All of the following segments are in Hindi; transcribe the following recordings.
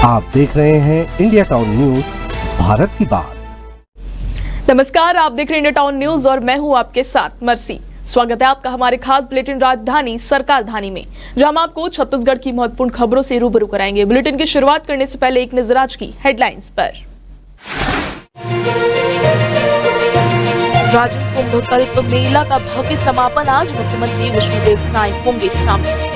आप देख रहे हैं इंडिया टाउन न्यूज, भारत की बात। नमस्कार, आप देख रहे हैं इंडिया टाउन न्यूज और मैं हूं आपके साथ मर्सी। स्वागत है आपका हमारे खास बुलेटिन राजधानी सरकारधानी में, जहां हम आपको छत्तीसगढ़ की महत्वपूर्ण खबरों से रूबरू कराएंगे। बुलेटिन की शुरुआत करने से पहले एक नजर आज की हेडलाइंस पर। राजिम कुंभ कल्प मेला का भव्य समापन आज, मुख्यमंत्री विष्णुदेव साय होंगे शामिल।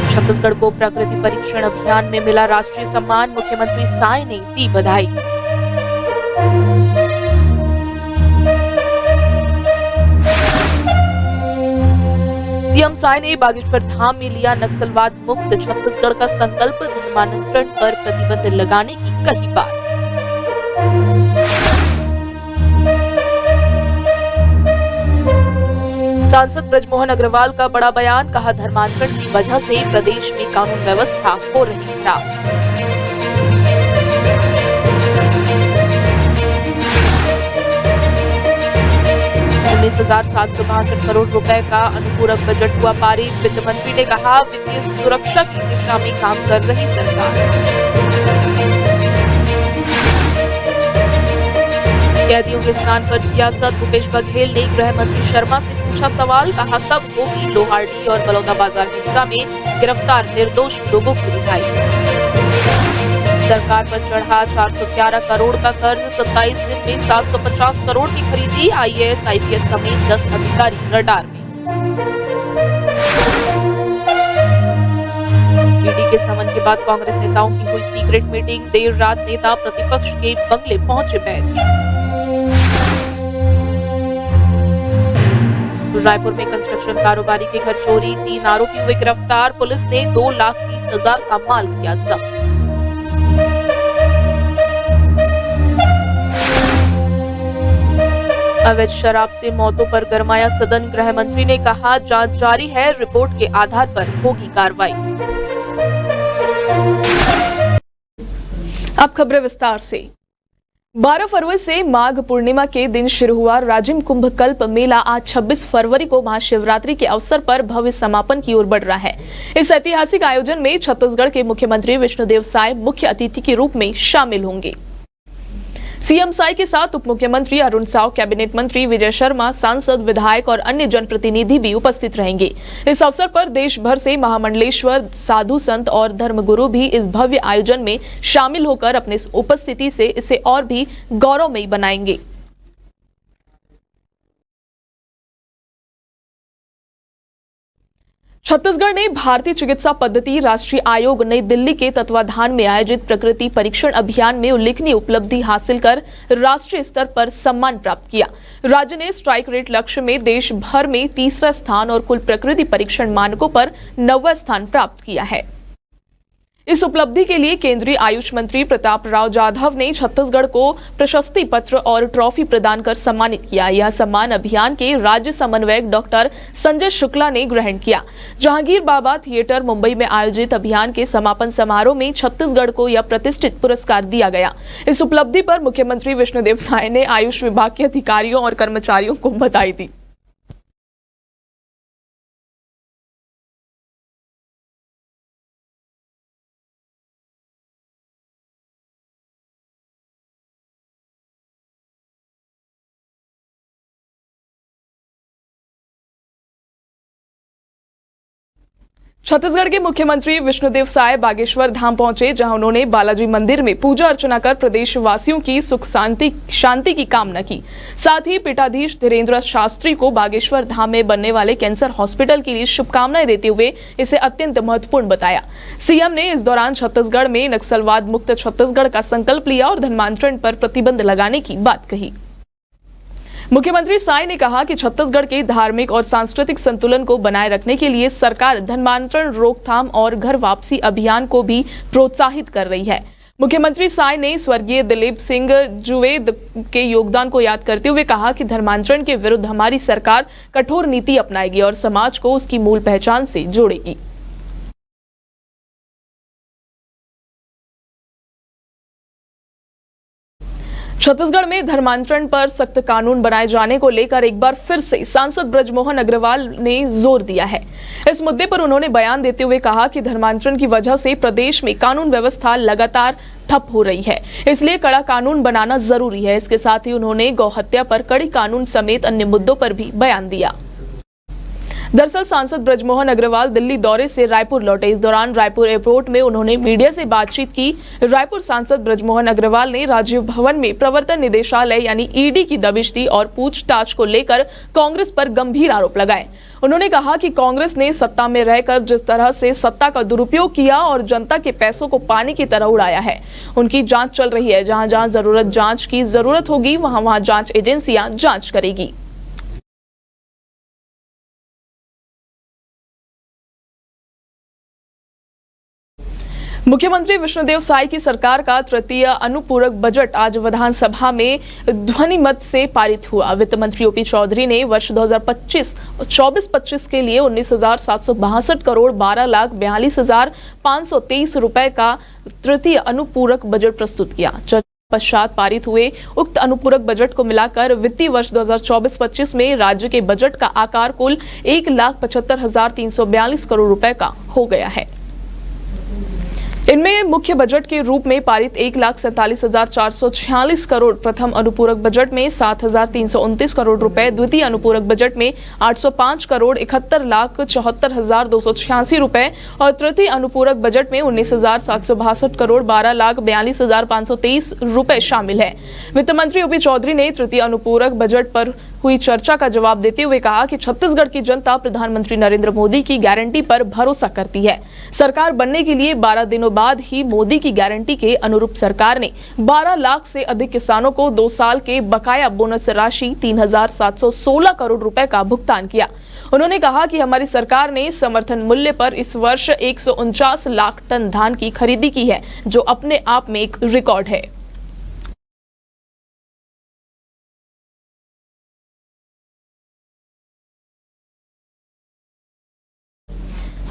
छत्तीसगढ़ को प्रकृति परीक्षण अभियान में मिला राष्ट्रीय सम्मान, मुख्यमंत्री साय ने दी बधाई। सीएम साय ने बागेश्वर धाम में लिया नक्सलवाद मुक्त छत्तीसगढ़ का संकल्प, धर्मांतरण पर प्रतिबंध लगाने की कही बात। सांसद ब्रजमोहन अग्रवाल का बड़ा बयान, कहा धर्मांतरण की वजह से प्रदेश में कानून व्यवस्था हो रही खराब। ₹19,762 करोड़ रुपए का अनुपूरक बजट हुआ पारित, वित्त मंत्री ने कहा वित्तीय सुरक्षा की दिशा में काम कर रही सरकार। कैदियों के स्नान पर सियासत, भूपेश बघेल ने गृह मंत्री शर्मा से पूछा सवाल, कहा कब होगी लोहारडी और बलौदाबाजार हिंसा में गिरफ्तार निर्दोष लोगों की रिहाई। सरकार पर चढ़ा 411 करोड़ का कर्ज, 27 दिन में 750 करोड़ की खरीदी, आईएएस आईपीएस समेत 10 अधिकारी रडार में। ईडी के समन के बाद कांग्रेस नेताओं की हुई सीक्रेट मीटिंग, देर रात नेता प्रतिपक्ष के बंगले पहुंचे बैच। रायपुर में कंस्ट्रक्शन कारोबारी के घर चोरी, 3 आरोपी हुए गिरफ्तार, पुलिस ने 2,30,000 का माल किया जब्त। अवैध शराब से मौतों पर गरमाया सदन, गृह मंत्री ने कहा जांच जारी है, रिपोर्ट के आधार पर होगी कार्रवाई। अब खबरें विस्तार से। 12 फरवरी से माघ पूर्णिमा के दिन शुरू हुआ राजिम कुंभ कल्प मेला आज 26 फरवरी को महाशिवरात्रि के अवसर पर भव्य समापन की ओर बढ़ रहा है। इस ऐतिहासिक आयोजन में छत्तीसगढ़ के मुख्यमंत्री विष्णुदेव साय मुख्य अतिथि के रूप में शामिल होंगे। सीएम साय के साथ उप मुख्यमंत्री अरुण साव, कैबिनेट मंत्री विजय शर्मा, सांसद, विधायक और अन्य जनप्रतिनिधि भी उपस्थित रहेंगे। इस अवसर पर देश भर से महामंडलेश्वर, साधु संत और धर्मगुरु भी इस भव्य आयोजन में शामिल होकर अपनी उपस्थिति से इसे और भी गौरवमयी बनाएंगे। छत्तीसगढ़ ने भारतीय चिकित्सा पद्धति राष्ट्रीय आयोग नई दिल्ली के तत्वाधान में आयोजित प्रकृति परीक्षण अभियान में उल्लेखनीय उपलब्धि हासिल कर राष्ट्रीय स्तर पर सम्मान प्राप्त किया। राज्य ने स्ट्राइक रेट लक्ष्य में देश भर में 3रा स्थान और कुल प्रकृति परीक्षण मानकों पर 9वां स्थान प्राप्त किया है। इस उपलब्धि के लिए केंद्रीय आयुष मंत्री प्रताप राव जाधव ने छत्तीसगढ़ को प्रशस्ति पत्र और ट्रॉफी प्रदान कर सम्मानित किया। यह सम्मान अभियान के राज्य समन्वयक डॉक्टर संजय शुक्ला ने ग्रहण किया। जहांगीर बाबा थिएटर मुंबई में आयोजित अभियान के समापन समारोह में छत्तीसगढ़ को यह प्रतिष्ठित पुरस्कार दिया गया। इस उपलब्धि पर मुख्यमंत्री विष्णुदेव साय ने आयुष विभाग के अधिकारियों और कर्मचारियों को बधाई दी। छत्तीसगढ़ के मुख्यमंत्री विष्णुदेव साय बागेश्वर धाम पहुंचे, जहां उन्होंने बालाजी मंदिर में पूजा अर्चना कर प्रदेशवासियों की सुख शांति की कामना की। साथ ही पीठाधीश धीरेन्द्र शास्त्री को बागेश्वर धाम में बनने वाले कैंसर हॉस्पिटल के लिए शुभकामनाएं देते हुए इसे अत्यंत महत्वपूर्ण बताया। सीएम ने इस दौरान छत्तीसगढ़ में नक्सलवाद मुक्त छत्तीसगढ़ का संकल्प लिया और धर्मांतरण पर प्रतिबंध लगाने की बात कही। मुख्यमंत्री साय ने कहा कि छत्तीसगढ़ के धार्मिक और सांस्कृतिक संतुलन को बनाए रखने के लिए सरकार धर्मांतरण रोकथाम और घर वापसी अभियान को भी प्रोत्साहित कर रही है। मुख्यमंत्री साय ने स्वर्गीय दिलीप सिंह जुवेद के योगदान को याद करते हुए कहा कि धर्मांतरण के विरुद्ध हमारी सरकार कठोर नीति अपनाएगी और समाज को उसकी मूल पहचान से जोड़ेगी। छत्तीसगढ़ में धर्मांतरण पर सख्त कानून बनाए जाने को लेकर एक बार फिर से सांसद ब्रजमोहन अग्रवाल ने जोर दिया है। इस मुद्दे पर उन्होंने बयान देते हुए कहा कि धर्मांतरण की वजह से प्रदेश में कानून व्यवस्था लगातार ठप हो रही है, इसलिए कड़ा कानून बनाना जरूरी है। इसके साथ ही उन्होंने गौ हत्या पर कड़ी कानून समेत अन्य मुद्दों पर भी बयान दिया। दरअसल सांसद ब्रजमोहन अग्रवाल दिल्ली दौरे से रायपुर लौटे। इस दौरान रायपुर एयरपोर्ट में उन्होंने मीडिया से बातचीत की। रायपुर सांसद ब्रजमोहन अग्रवाल ने राजीव भवन में प्रवर्तन निदेशालय यानी ईडी की दबिश दी और पूछताछ को लेकर कांग्रेस पर गंभीर आरोप लगाए। उन्होंने कहा कि कांग्रेस ने सत्ता में रहकर जिस तरह से सत्ता का दुरुपयोग किया और जनता के पैसों को पानी की तरह उड़ाया है, उनकी जांच चल रही है। जहां जहां जांच की जरूरत होगी वहां जांच एजेंसियां जांच करेगी। मुख्यमंत्री विष्णुदेव साय की सरकार का तृतीय अनुपूरक बजट आज विधानसभा में ध्वनिमत से पारित हुआ। वित्त मंत्री ओपी चौधरी ने वर्ष 2024-25 के लिए 19,762 करोड़ 12,42,523 रुपए का तृतीय अनुपूरक बजट प्रस्तुत किया। पश्चात पारित हुए उक्त अनुपूरक बजट को मिलाकर वित्तीय वर्ष 2024-25 में राज्य के बजट का आकार कुल 1,75,342 करोड़ रुपए का हो गया है। इनमें मुख्य बजट के रूप में पारित 1,47,446 करोड़, प्रथम अनुपूरक बजट में 7,329 करोड़ रुपए, द्वितीय अनुपूरक बजट में 805 करोड़ 71,74,286 रुपए और तृतीय अनुपूरक बजट में 19,762 करोड़ 12,42,523 रुपए शामिल है। वित्त मंत्री ओपी चौधरी ने तृतीय अनुपूरक बजट पर हुई चर्चा का जवाब देते हुए कहा कि छत्तीसगढ़ की जनता प्रधानमंत्री नरेंद्र मोदी की गारंटी पर भरोसा करती है। सरकार बनने के लिए 12 दिनों बाद ही मोदी की गारंटी के अनुरूप सरकार ने 12 लाख से अधिक किसानों को 2 साल के बकाया बोनस राशि 3,716 करोड़ रुपए का भुगतान किया। उन्होंने कहा कि हमारी सरकार ने समर्थन मूल्य पर इस वर्ष 149 लाख टन धान की खरीदी की है, जो अपने आप में एक रिकॉर्ड है।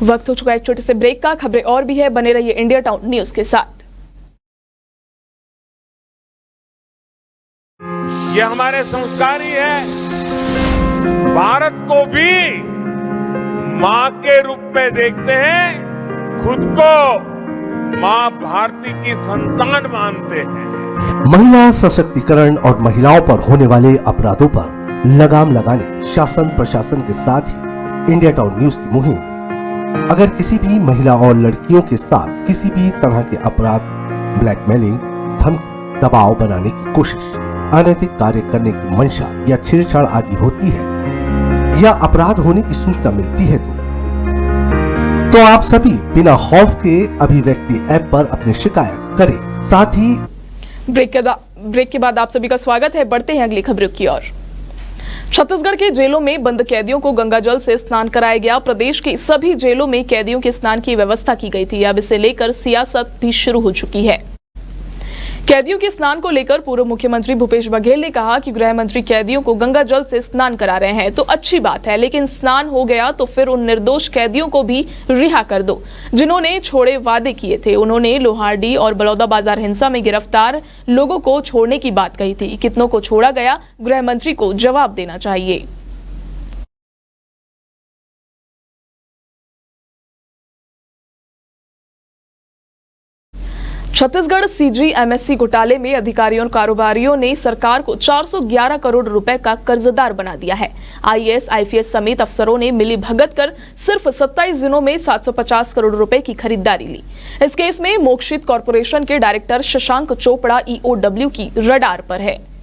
वक्त हो चुका है एक छोटे से ब्रेक का। खबरें और भी है, बने रहिए इंडिया टाउन न्यूज के साथ। ये हमारे संस्कार ही है। भारत को भी मां के रूप में देखते हैं, खुद को मां भारती की संतान मानते हैं। महिला सशक्तिकरण और महिलाओं पर होने वाले अपराधों पर लगाम लगाने शासन प्रशासन के साथ ही इंडिया टाउन न्यूज की मुहिम अगर किसी भी महिला और लड़कियों के साथ किसी भी तरह के अपराध, ब्लैकमेलिंग, धमकी, दबाव बनाने की कोशिश, अनैतिक कार्य करने की मंशा या छेड़छाड़ आदि होती है या अपराध होने की सूचना मिलती है तो आप सभी बिना खौफ के अभिव्यक्ति ऐप पर अपनी शिकायत करें। साथ ही ब्रेक के बाद आप सभी का स्वागत है। बढ़ते हैं अगली खबरों की ओर। छत्तीसगढ़ के जेलों में बंद कैदियों को गंगाजल से स्नान कराया गया। प्रदेश की सभी जेलों में कैदियों के स्नान की व्यवस्था की गई थी। अब इसे लेकर सियासत भी शुरू हो चुकी है। कैदियों के स्नान को लेकर पूर्व मुख्यमंत्री भूपेश बघेल ने कहा कि गृह मंत्री कैदियों को गंगाजल से स्नान करा रहे हैं तो अच्छी बात है, लेकिन स्नान हो गया तो फिर उन निर्दोष कैदियों को भी रिहा कर दो जिन्होंने छोड़े वादे किए थे। उन्होंने लोहारडी और बलौदाबाजार हिंसा में गिरफ्तार लोगों को छोड़ने की बात कही थी। कितनों को छोड़ा गया, गृह मंत्री को जवाब देना चाहिए। छत्तीसगढ़ सीजीएमएससी घोटाले में अधिकारियों और कारोबारियों ने सरकार को 411 करोड़ रुपए का कर्जदार बना दिया है। आईएएस, आईपीएस समेत अफसरों ने मिली भगत कर सिर्फ 27 दिनों में 750 करोड़ रुपए की खरीदारी ली। इस केस में मोक्षित कॉर्पोरेशन के डायरेक्टर शशांक चोपड़ा ईओडब्ल्यू की रडार पर है।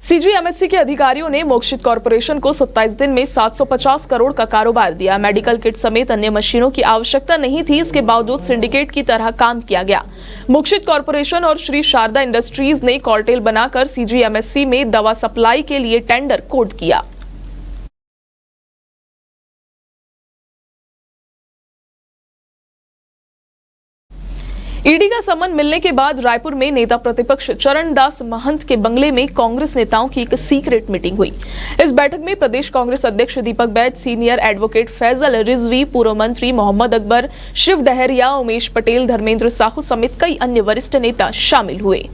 सीजीएमएससी के अधिकारियों ने मोक्षित कॉर्पोरेशन को 27 दिन में 750 करोड़ का कारोबार दिया। मेडिकल किट समेत अन्य मशीनों की आवश्यकता नहीं थी, इसके बावजूद सिंडिकेट की तरह काम किया गया। मोक्षित कॉर्पोरेशन और श्री शारदा इंडस्ट्रीज ने कॉर्टेल बनाकर सीजीएमएससी में दवा सप्लाई के लिए टेंडर कोड किया। ईडी का समन मिलने के बाद रायपुर में नेता प्रतिपक्ष चरणदास महंत के बंगले में कांग्रेस नेताओं की एक सीक्रेट मीटिंग हुई। इस बैठक में प्रदेश कांग्रेस अध्यक्ष दीपक बैज, सीनियर एडवोकेट फैजल रिजवी, पूर्व मंत्री मोहम्मद अकबर, शिव डहरिया, उमेश पटेल, धर्मेंद्र साहू समेत कई अन्य वरिष्ठ नेता शामिल हुए।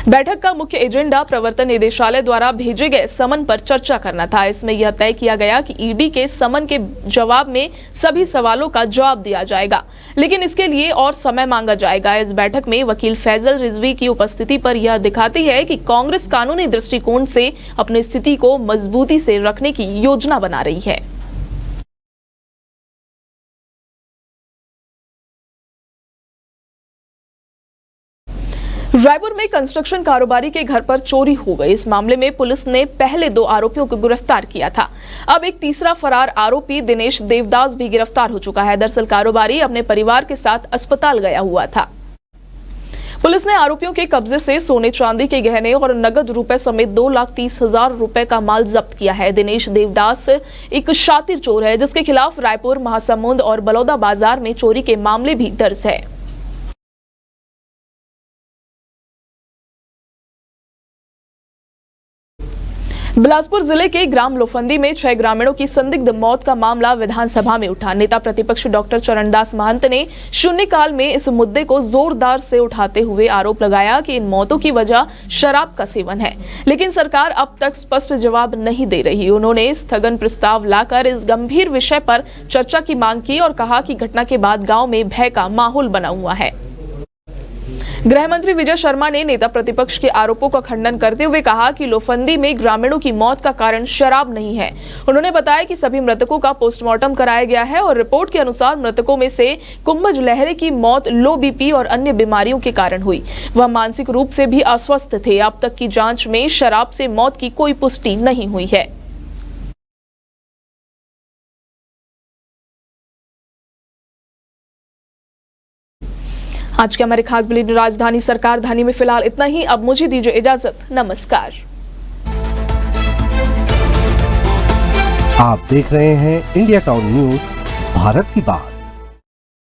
बैठक का मुख्य एजेंडा प्रवर्तन निदेशालय द्वारा भेजे गए समन पर चर्चा करना था। इसमें यह तय किया गया कि ईडी के समन के जवाब में सभी सवालों का जवाब दिया जाएगा, लेकिन इसके लिए और समय मांगा जाएगा। इस बैठक में वकील फैजल रिजवी की उपस्थिति पर यह दिखाती है कि कांग्रेस कानूनी दृष्टिकोण से अपनी स्थिति को मजबूती से रखने की योजना बना रही है। रायपुर में कंस्ट्रक्शन कारोबारी के घर पर चोरी हो गई। इस मामले में पुलिस ने पहले 2 आरोपियों को गिरफ्तार किया था। अब एक तीसरा फरार आरोपी दिनेश देवदास भी गिरफ्तार हो चुका है। दरअसल कारोबारी अपने परिवार के साथ अस्पताल गया हुआ था। पुलिस ने आरोपियों के कब्जे से सोने चांदी के गहने और नगद रुपए समेत 2,30,000 रुपए का माल जब्त किया है। दिनेश देवदास एक शातिर चोर है, जिसके खिलाफ रायपुर, महासमुंद और बलौदा बाजार में चोरी के मामले भी दर्ज है। बिलासपुर जिले के ग्राम लोफंदी में 6 ग्रामीणों की संदिग्ध मौत का मामला विधानसभा में उठा। नेता प्रतिपक्ष डॉक्टर चरणदास महंत ने शून्यकाल में इस मुद्दे को जोरदार से उठाते हुए आरोप लगाया कि इन मौतों की वजह शराब का सेवन है, लेकिन सरकार अब तक स्पष्ट जवाब नहीं दे रही। उन्होंने स्थगन प्रस्ताव लाकर इस गंभीर विषय पर चर्चा की मांग की और कहा कि घटना के बाद गांव में भय का माहौल बना हुआ है। गृह मंत्री विजय शर्मा ने नेता प्रतिपक्ष के आरोपों का खंडन करते हुए कहा कि लोफंदी में ग्रामीणों की मौत का कारण शराब नहीं है। उन्होंने बताया कि सभी मृतकों का पोस्टमार्टम कराया गया है और रिपोर्ट के अनुसार मृतकों में से कुंभज लहरे की मौत लो बीपी और अन्य बीमारियों के कारण हुई। वह मानसिक रूप से भी अस्वस्थ थे। अब तक की जांच में शराब से मौत की कोई पुष्टि नहीं हुई है। आज के हमारे खास बुलेटिन राजधानी सरकार धानी में फिलहाल इतना ही। अब मुझे दीजिए इजाजत। नमस्कार। आप देख रहे हैं इंडिया टाउन न्यूज, भारत की बात।